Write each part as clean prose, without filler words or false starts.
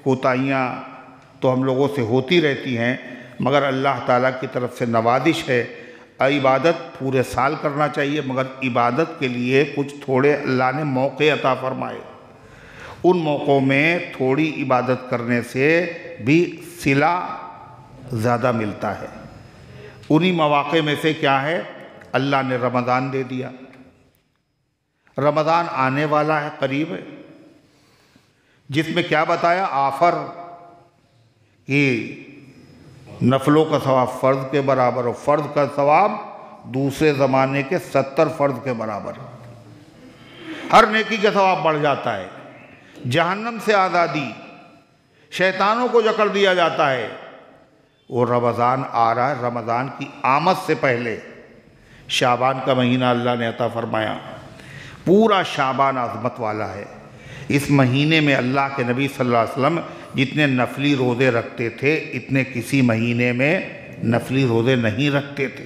कोताहियाँ तो हम लोगों से होती रहती हैं, मगर अल्लाह ताला की तरफ से नवाजिश है। इबादत पूरे साल करना चाहिए, मगर इबादत के लिए कुछ थोड़े अल्लाह ने मौके अता फरमाए। उन मौक़ों में थोड़ी इबादत करने से भी सिला ज़्यादा मिलता है। उन्हीं मौक़े में से क्या है, अल्लाह ने रमज़ान दे दिया। रमज़ान आने वाला है, करीब है, जिसमें क्या बताया आफ़र कि नफलों का सवाब फ़र्द के बराबर और फ़र्द का सवाब दूसरे ज़माने के 70 फ़र्द के बराबर। हर नेकी का सवाब बढ़ जाता है। जहन्नम से आज़ादी, शैतानों को जकड़ दिया जाता है। वो रमज़ान आ रहा है, रमज़ान की आमद से पहले शाबान का महीना अल्लाह ने अता फरमाया। पूरा शाबान अज़मत वाला है। इस महीने में अल्लाह के नबी सल्लल्लाहु अलैहि वसल्लम जितने नफली रोज़े रखते थे, इतने किसी महीने में नफली रोज़े नहीं रखते थे।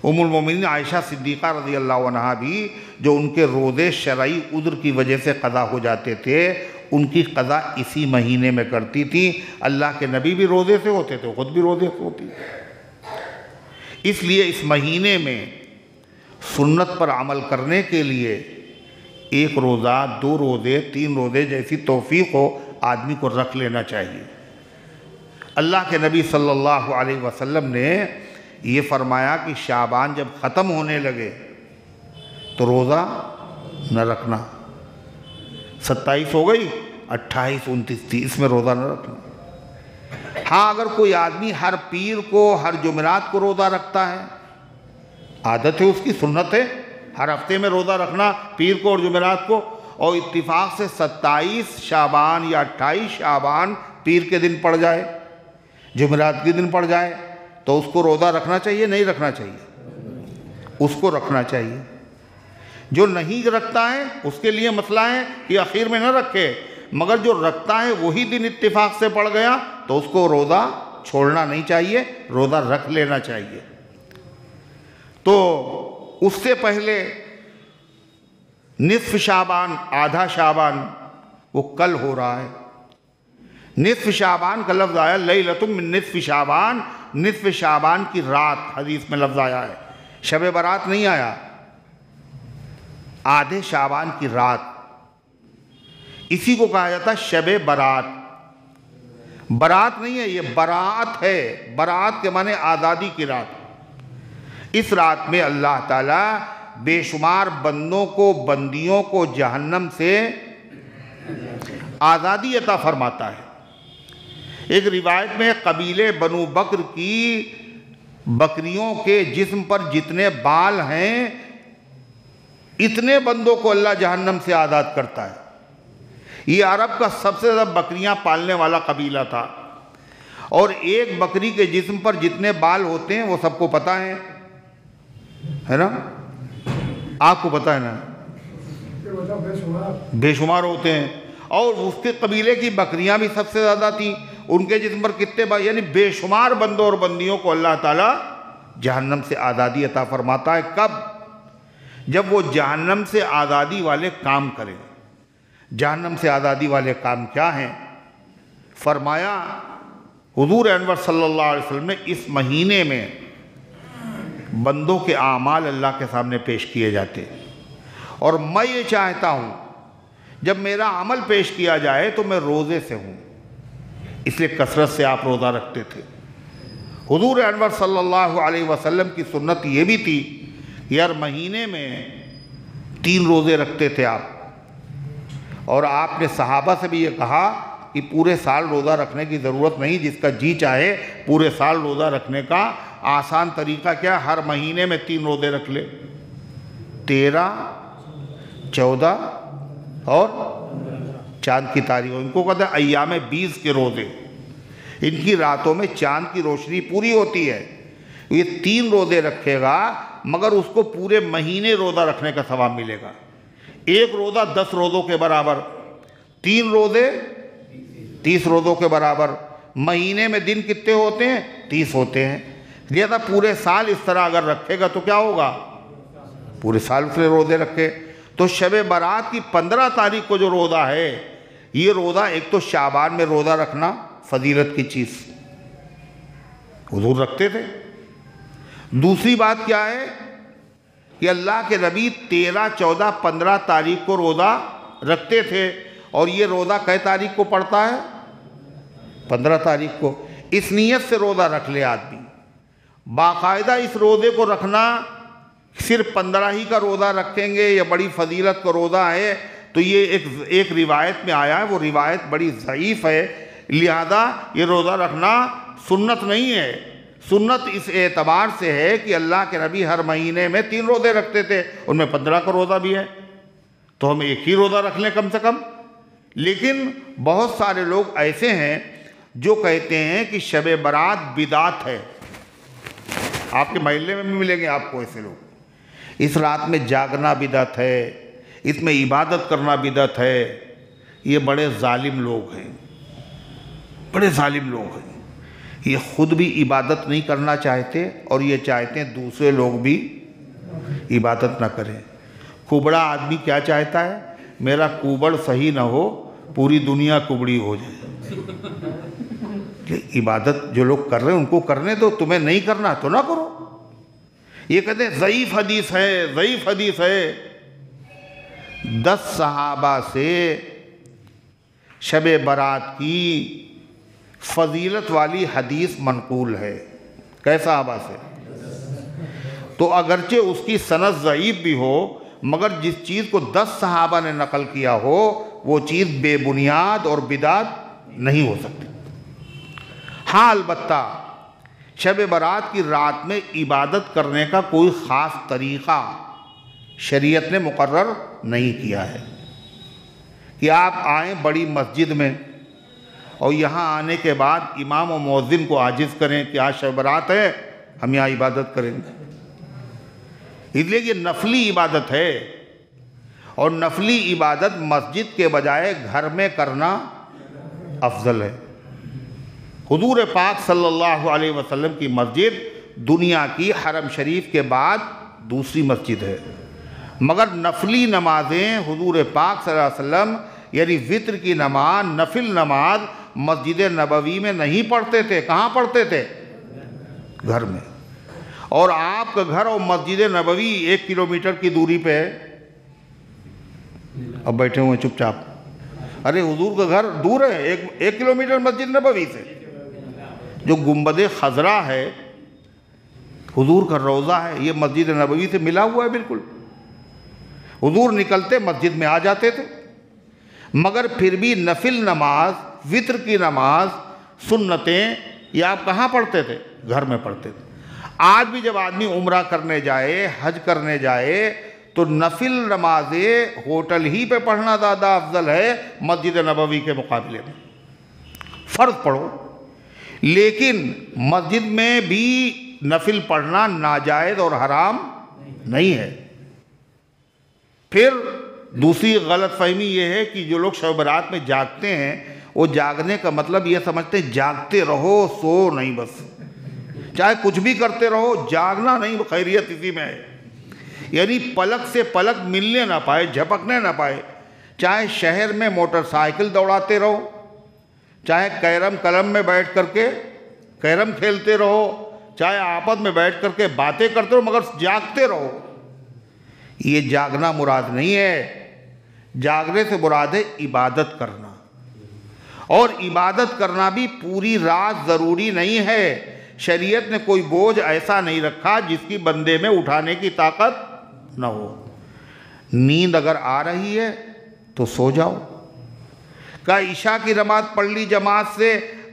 उम्मुल मोमिनीन आयशा सिद्दीक़ा रज़ी अल्लाह अन्हा भी, जो उनके रोज़े शरई उज़्र की वजह से क़ज़ा हो जाते थे, उनकी क़ज़ा इसी महीने में करती थी। अल्लाह के नबी भी रोज़े से होते थे, ख़ुद भी रोज़े से होती थी। इसलिए इस महीने में सुन्नत पर अमल करने के लिए 1 रोज़ा, 2 रोज़े, 3 रोज़े जैसी तौफ़ीक़ हो, आदमी को रख लेना चाहिए। अल्लाह के नबी सल्लल्लाहु अलैहि वसल्लम ने ये फरमाया कि शाबान जब ख़त्म होने लगे तो रोज़ा न रखना। 27 हो गई, 28, 29, 30 में रोज़ा न रखना। हाँ, अगर कोई आदमी हर पीर को, हर जुमेरात को रोज़ा रखता है, आदत है उसकी, सुन्नत है हर हफ्ते में रोज़ा रखना, पीर को और जुमेरात को, और इत्तिफाक से 27 शाबान या 28 शाबान पीर के दिन पड़ जाए, जुमेरात के दिन पड़ जाए, तो उसको रोज़ा रखना चाहिए, नहीं रखना चाहिए? उसको रखना चाहिए। जो नहीं रखता है उसके लिए मसला है कि आखिर में न रखे, मगर जो रखता है वही दिन इत्तिफाक से पड़ गया तो उसको रोज़ा छोड़ना नहीं चाहिए, रोज़ा रख लेना चाहिए। तो उससे पहले निस्फ़ शाबान, आधा शाबान, वो कल हो रहा है। निस्फ़ शाबान का लफ्ज़ आया लैलतुम मिन निस्फ़ शाबान, निस्फ़ शाबान की रात हदीस में लफ्ज़ आया है, शब बारात नहीं आया। आधे शाबान की रात, इसी को कहा जाता है शब बारात। बारात नहीं है, ये बरात है। बरात के माने आज़ादी की रात। इस रात में अल्लाह ताला बेशुमार बंदों को, बंदियों को जहन्नम से आज़ादी अता फरमाता है। एक रिवायत में कबीले बनु बकर की बकरियों के जिस्म पर जितने बाल हैं, इतने बंदों को अल्लाह जहन्नम से आज़ाद करता है। ये अरब का सबसे ज़्यादा बकरियां पालने वाला कबीला था, और एक बकरी के जिस्म पर जितने बाल होते हैं वो सबको पता है ना? आपको पता है ना? बेशुमार होते हैं। और उसके कबीले की बकरियां भी सबसे ज़्यादा थी, उनके जिस्म पर कितने बाल, यानी बेशुमार बंदों और बंदियों को अल्लाह ताला जहन्नम से आज़ादी अता फरमाता है। कब? जब वो जहन्नम से आज़ादी वाले काम करें। जहन्नम से आज़ादी वाले काम क्या हैं? फरमाया हुज़ूर अनवर सल्लल्लाहु अलैहि वसल्लम ने, इस महीने में बंदों के आमाल अल्लाह के सामने पेश किए जाते, और मैं ये चाहता हूँ जब मेरा अमल पेश किया जाए तो मैं रोज़े से हूँ। इसलिए कसरत से आप रोज़ा रखते थे। हुज़ूर अनवर सल्लल्लाहु अलैहि वसल्लम की सुन्नत ये भी थी, यार महीने में 3 रोज़े रखते थे आप, और आपने सहाबा से भी ये कहा कि पूरे साल रोज़ा रखने की ज़रूरत नहीं, जिसका जी चाहे पूरे साल रोज़ा रखने का आसान तरीका क्या, हर महीने में 3 रोज़े रख ले, 13, 14 और चाँद की तारीख। इनको कहते हैं अय्याम 20 के रोज़े। इनकी रातों में चाँद की रोशनी पूरी होती है। ये 3 रोज़े रखेगा, मगर उसको पूरे महीने रोज़ा रखने का सवाब मिलेगा। एक रोज़ा 10 रोज़ों के बराबर, 3 रोज़े 30 रोज़ों के बराबर। महीने में दिन कितने होते हैं? 30 होते हैं। लिहाजा पूरे साल इस तरह अगर रखेगा तो क्या होगा? पूरे साल उसने रोज़े रखे। तो शब बारात की 15 तारीख को जो रोज़ा है, ये रोज़ा, एक तो शाबान में रोज़ा रखना फजीलत की चीज़, हुजूर रखते थे। दूसरी बात क्या है कि अल्लाह के नबी 13, 14, 15 तारीख को रोज़ा रखते थे, और ये रोज़ा कै तारीख को पड़ता है? 15 तारीख को। इस नीयत से रोज़ा रख ले आदमी। बाकायदा इस रोज़े को रखना, सिर्फ 15 ही का रोज़ा रखेंगे या बड़ी फजीलत का रोज़ा है, तो ये एक रिवायत में आया है, वो रिवायत बड़ी ज़ईफ़ है, लिहाजा ये रोज़ा रखना सुन्नत नहीं है। सुन्नत इस एतबार से है कि अल्लाह के नबी हर महीने में 3 रोज़े रखते थे, उनमें 15 का रोज़ा भी है, तो हम एक ही रोज़ा रख लें कम से कम। लेकिन बहुत सारे लोग ऐसे हैं जो कहते हैं कि शब बारात बिदात है। आपके महल्ले में भी मिलेंगे आपको ऐसे लोग। इस रात में जागना बिदात है, इसमें इबादत करना बिदात है। ये बड़े जालिम लोग हैं, बड़े जालिम लोग हैं। ये खुद भी इबादत नहीं करना चाहते और ये चाहते हैं दूसरे लोग भी इबादत ना करें। कुबड़ा आदमी क्या चाहता है? मेरा कुबड़ सही ना हो, पूरी दुनिया कुबड़ी हो जाए। इबादत जो लोग कर रहे हैं उनको करने दो, तुम्हें नहीं करना तो ना करो। ये कहते हैं ज़ईफ़ हदीस है, ज़ईफ़ हदीस है। 10 सहाबा से शब बारात की फजीलत वाली हदीस मनकूल है। कैसा सहाबा से? तो अगरचे उसकी सनद ज़ईफ़ भी हो, मगर जिस चीज़ को 10 सहाबा ने नकल किया हो वो चीज़ बेबुनियाद और बिदात नहीं हो सकती। हाँ, अलबत्ता शब बारात की रात में इबादत करने का कोई ख़ास तरीक़ा शरीयत ने मुकर्रर नहीं किया है कि आप आएँ बड़ी मस्जिद में और यहाँ आने के बाद इमाम और मुअज्जिन को आजिज़ करें कि आज शब बारात है, हम यहाँ इबादत करेंगे। इसलिए ये नफली इबादत है, और नफली इबादत मस्जिद के बजाय घर में करना अफजल है। हुजूर पाक सल्लल्लाहु अलैहि वसल्लम की मस्जिद दुनिया की हरम शरीफ के बाद दूसरी मस्जिद है, मगर नफली नमाजें हुजूर पाक सल्लल्लाहु अलैहि वसल्लम यानी वित्र की नमाज, नफिल नमाज मस्जिद नबवी में नहीं पढ़ते थे। कहाँ पढ़ते थे? घर में। और आपका घर और मस्जिद नबवी 1 किलोमीटर की दूरी पे है, अब बैठे हुए चुपचाप। अरे हुजूर का घर दूर है, 1 किलोमीटर मस्जिद नबवी से। जो गुंबद खजरा है, हुजूर का रोज़ा है, ये मस्जिद नबवी से मिला हुआ है बिल्कुल। हुजूर निकलते मस्जिद में आ जाते थे, मगर फिर भी नफिल नमाज, वित्र की नमाज, सुन्नतें ये आप कहाँ पढ़ते थे? घर में पढ़ते थे। आज भी जब आदमी उम्रा करने जाए, हज करने जाए, तो नफिल नमाजें होटल ही पे पढ़ना ज़्यादा अफजल है मस्जिद नबवी के मुकाबले में। फ़र्ज़ पढ़ो, लेकिन मस्जिद में भी नफिल पढ़ना नाजायज़ और हराम नहीं है। फिर दूसरी गलत फहमी ये है कि जो लोग शब बारात में जागते हैं, वो जागने का मतलब ये समझते हैं जागते रहो, सो नहीं, बस चाहे कुछ भी करते रहो, जागना नहीं। खैरियत इसी में है, यानी पलक से पलक मिलने ना पाए, झपकने ना पाए। चाहे शहर में मोटरसाइकिल दौड़ाते रहो, चाहे कैरम कलम में बैठ करके कैरम खेलते रहो, चाहे आपस में बैठ करके बातें करते रहो, मगर जागते रहो। ये जागना मुराद नहीं है। जागने से मुराद है इबादत करना, और इबादत करना भी पूरी रात ज़रूरी नहीं है। शरीयत ने कोई बोझ ऐसा नहीं रखा जिसकी बंदे में उठाने की ताकत न हो। नींद अगर आ रही है तो सो जाओ। का इशा की नमाज पढ़ ली जमात से,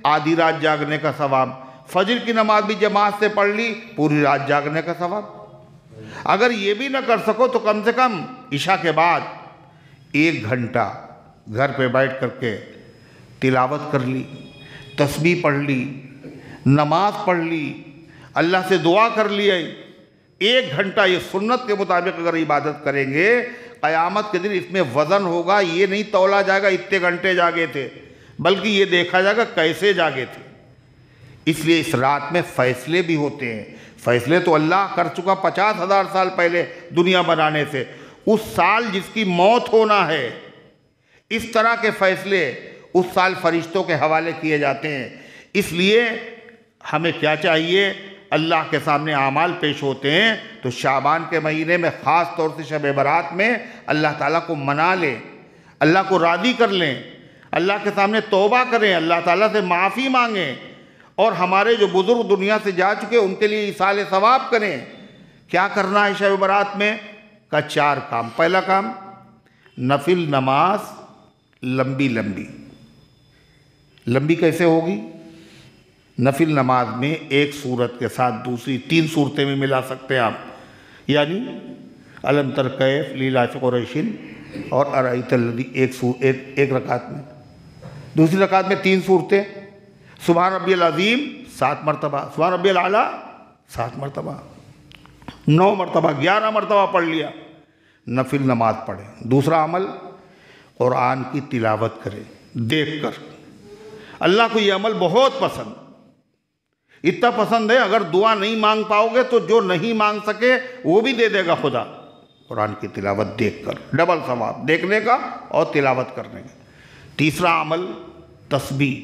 आधी रात जागने का सवाब। फजर की नमाज भी जमात से पढ़ ली, पूरी रात जागने का सवाब। अगर ये भी ना कर सको तो कम से कम इशा के बाद 1 घंटा घर पे बैठ करके तिलावत कर ली, तस्बीह पढ़ ली, नमाज पढ़ ली, अल्लाह से दुआ कर ली। 1 घंटा ये सुन्नत के मुताबिक अगर इबादत करेंगे, क़यामत के दिन इसमें वज़न होगा। ये नहीं तौला जाएगा इतने घंटे जागे थे, बल्कि ये देखा जाएगा कैसे जागे थे। इसलिए इस रात में फ़ैसले भी होते हैं। फ़ैसले तो अल्लाह कर चुका 50,000 साल पहले दुनिया बनाने से। उस साल जिसकी मौत होना है, इस तरह के फैसले उस साल फरिश्तों के हवाले किए जाते हैं। इसलिए हमें क्या चाहिए, अल्लाह के सामने आमाल पेश होते हैं तो शाबान के महीने में ख़ास तौर से शब बारात में अल्लाह ताला को मना लें, अल्लाह को राज़ी कर लें, अल्लाह के सामने तौबा करें, अल्लाह ताला से माफ़ी मांगें और हमारे जो बुज़ुर्ग दुनिया से जा चुके उनके लिए इसाले सवाब करें। क्या करना है शब बारात में का 4 काम। पहला काम, नफिल नमाज लंबी लंबी। लंबी कैसे होगी? नफिल नमाज में एक सूरत के साथ दूसरी 3 सूरतें भी मिला सकते हैं आप, यानी अलम तर कैफ लीलाफ़ कुरैशिन और अरअयतल्लज़ी एक रकात में, दूसरी रकात में 3 सूरतें, सुभान रब्बियल अज़ीम 7 मरतबा, सुभान रब्बियल आला 7 मरतबा, 9 मरतबा, 11 मरतबा पढ़ लिया, नफिल नमाज पढ़े। दूसरा अमल, कुरान की तिलावत करें देख कर। अल्लाह को ये अमल बहुत पसंद, इतना पसंद है अगर दुआ नहीं मांग पाओगे तो जो नहीं मांग सके वो भी दे देगा खुदा। कुरान की तिलावत देख कर डबल सवाब देखने का और तिलावत करने का। तीसरा अमल, तस्बीह,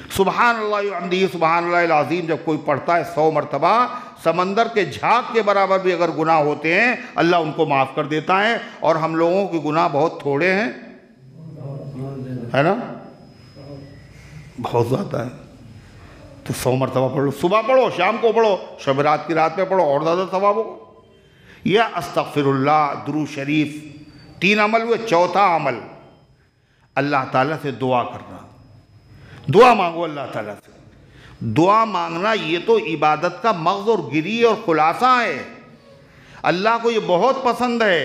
सुबहान अल्लाह व बिहम्दिही सुबहान अल्लाहिल अज़ीम जब कोई पढ़ता है 100 मरतबा, समंदर के झाग के बराबर भी अगर गुनाह होते हैं अल्लाह उनको माफ़ कर देता है। और हम लोगों के गुनाह बहुत थोड़े हैं, है ना, बहुत ज़्यादा है। तो 100 मरतबा पढ़ लो, सुबह पढ़ो, शाम को पढ़ो, शब रात की रात में पढ़ो, और ज़्यादा सवाब होगा। यह अस्तग़फिरुल्लाह, दुरूद शरीफ, 3 अमल हुए। चौथा अमल, अल्लाह ताला से दुआ करना। दुआ मांगो अल्लाह ताला से। दुआ मांगना ये तो इबादत का मग़ज़ और गिरी और खुलासा है। अल्लाह को ये बहुत पसंद है।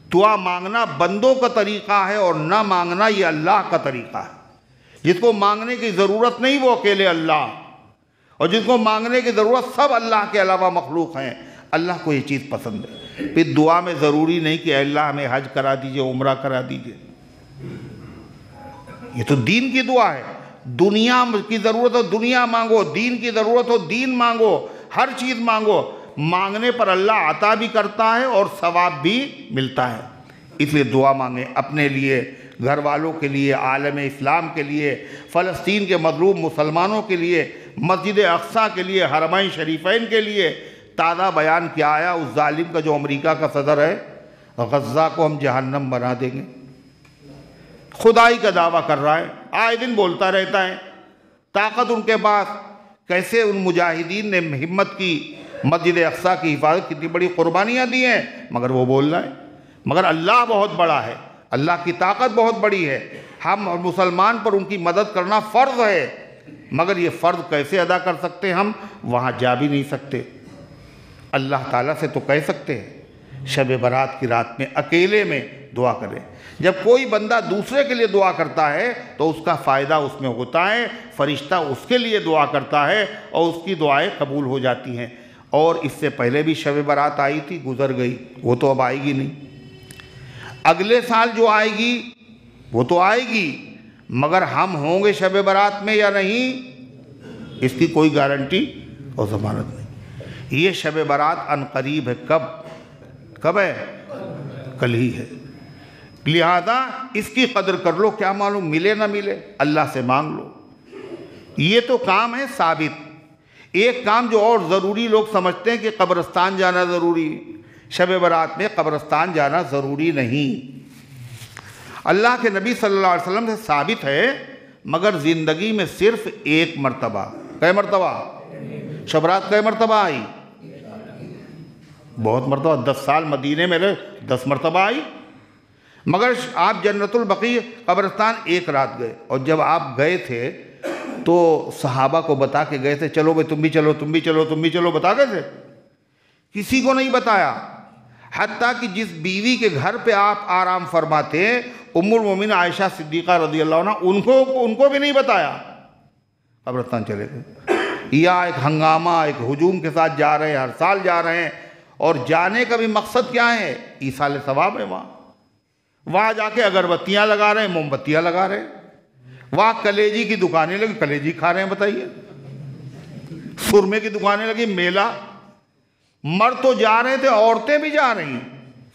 दुआ मांगना बंदों का तरीक़ा है और ना मांगना ये अल्लाह का तरीक़ा है। जिसको मांगने की ज़रूरत नहीं वो अकेले अल्लाह, और जिसको मांगने की ज़रूरत सब अल्लाह के अलावा मखलूक हैं। अल्लाह को ये चीज़ पसंद है। फिर दुआ में ज़रूरी नहीं कि अल्लाह हमें हज करा दीजिए, उम्रा करा दीजिए, ये तो दीन की दुआ है। दुनिया की ज़रूरत हो दुनिया मांगो, दीन की ज़रूरत हो दीन मांगो, हर चीज़ मांगो। मांगने पर अल्लाह अता भी करता है और सवाब भी मिलता है। इसलिए दुआ मांगे अपने लिए, घर वालों के लिए, आलम इस्लाम के लिए, फ़लस्तीन के मज़लूम मुसलमानों के लिए, मस्जिद अक़सा के लिए, हरमैन शरीफ़ैन के लिए। ताज़ा बयान क्या आया उस जालिम का जो अमेरिका का सदर है, गज़ा को हम जहन्नम बना देंगे, खुदाई का दावा कर रहा है, आए दिन बोलता रहता है। ताकत उनके पास, कैसे उन मुजाहिदीन ने हिम्मत की, मस्जिद अक़सा की हिफाजत, कितनी बड़ी क़ुरबानियाँ दी हैं, मगर वो बोल रहा है। मगर अल्लाह बहुत बड़ा है, अल्लाह की ताकत बहुत बड़ी है। हम और मुसलमान पर उनकी मदद करना फ़र्ज़ है, मगर ये फ़र्ज़ कैसे अदा कर सकते हैं? हम वहाँ जा भी नहीं सकते। अल्लाह ताला से तो कह सकते हैं शब बारात की रात में अकेले में दुआ करें। जब कोई बंदा दूसरे के लिए दुआ करता है तो उसका फ़ायदा उसमें होता है, फ़रिश्ता उसके लिए दुआ करता है और उसकी दुआएं कबूल हो जाती हैं। और इससे पहले भी शब बारात आई थी, गुज़र गई, वो तो अब आएगी नहीं। अगले साल जो आएगी वो तो आएगी, मगर हम होंगे शब बारात में या नहीं, इसकी कोई गारंटी और ज़मानत नहीं। ये शब बारात अनकरीब है। कब है? कल ही है। लिहाजा इसकी कदर कर लो, क्या मालूम मिले ना मिले, अल्लाह से मांग लो। ये तो काम है साबित। एक काम जो और ज़रूरी लोग समझते हैं कि कब्रिस्तान जाना ज़रूरी, शब बारात में कब्रिस्तान जाना ज़रूरी नहीं। अल्लाह के नबी सल्लल्लाहु अलैहि वसल्लम से साबित है, मगर ज़िंदगी में सिर्फ 1 मरतबा। कै मरतबा? शब रात कै मरतबा आई? बहुत मरतबा। 10 साल मदीने में रहे, 10 मरतबा आई। मगर आप जन्नतुल बकी कब्रिस्तान 1 रात गए, और जब आप गए थे तो सहाबा को बता के गए थे, चलो भाई तुम भी चलो, तुम भी चलो, तुम भी चलो, बता गए थे? किसी को नहीं बताया। हत्ता कि जिस बीवी के घर पे आप आराम फरमाते, उम्मुल मोमिन आयशा सिद्दीक़ा रज़ियल्लाहु अन्हा, उनको भी नहीं बताया, कब्रिस्तान चले गए। या एक हंगामा, एक हुजूम के साथ जा रहे हैं, हर साल जा रहे हैं, और जाने का भी मकसद क्या है? ईसाले सवाब है। वहाँ जाके अगरबत्तियाँ लगा रहे हैं, मोमबत्तियाँ लगा रहे हैं, वहाँ कलेजी की दुकानें लगी, कलेजी खा रहे हैं, बताइए, सुरमे की दुकानें लगी, मेला। मर्द तो जा रहे थे, औरतें भी जा रही हैं।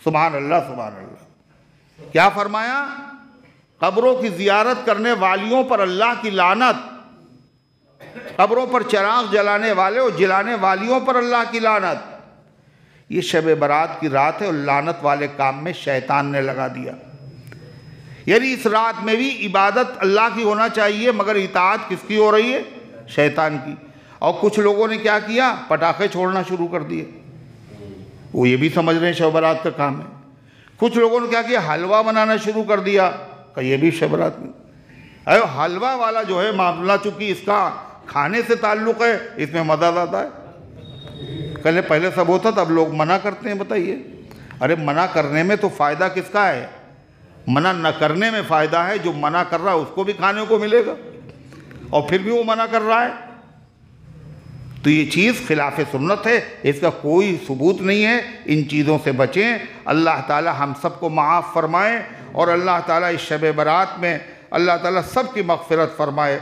सुभान अल्लाह, सुभान अल्लाह। क्या फरमाया? कब्रों की ज़ियारत करने वालियों पर अल्लाह की लानत, कब्रों पर चिराग जलाने वाले और जलाने वालियों पर अल्लाह की लानत। ये शब बारात की रात है और लानत वाले काम में शैतान ने लगा दिया। यानी इस रात में भी इबादत अल्लाह की होना चाहिए, मगर इताअत किसकी हो रही है? शैतान की। और कुछ लोगों ने क्या किया? पटाखे छोड़ना शुरू कर दिए। वो ये भी समझ रहे हैं शब बारात का काम है। कुछ लोगों ने क्या किया? हलवा बनाना शुरू कर दिया, का ये भी शब बारात में। अरे हलवा वाला जो है मामला, चूंकि इसका खाने से ताल्लुक़ है, इसमें मज़ा ज़्यादा है। पहले सब होता था, अब लोग मना करते हैं। बताइए, अरे मना करने में तो फ़ायदा किसका है? मना न करने में फ़ायदा है। जो मना कर रहा है उसको भी खाने को मिलेगा, और फिर भी वो मना कर रहा है। तो ये चीज़ खिलाफ सुन्नत है, इसका कोई सबूत नहीं है। इन चीज़ों से बचें। अल्लाह ताला हम सबको माफ़ फरमाए, और अल्लाह ताला इस शब बारात में अल्लाह ताला सबकी मग़फ़िरत फरमाए।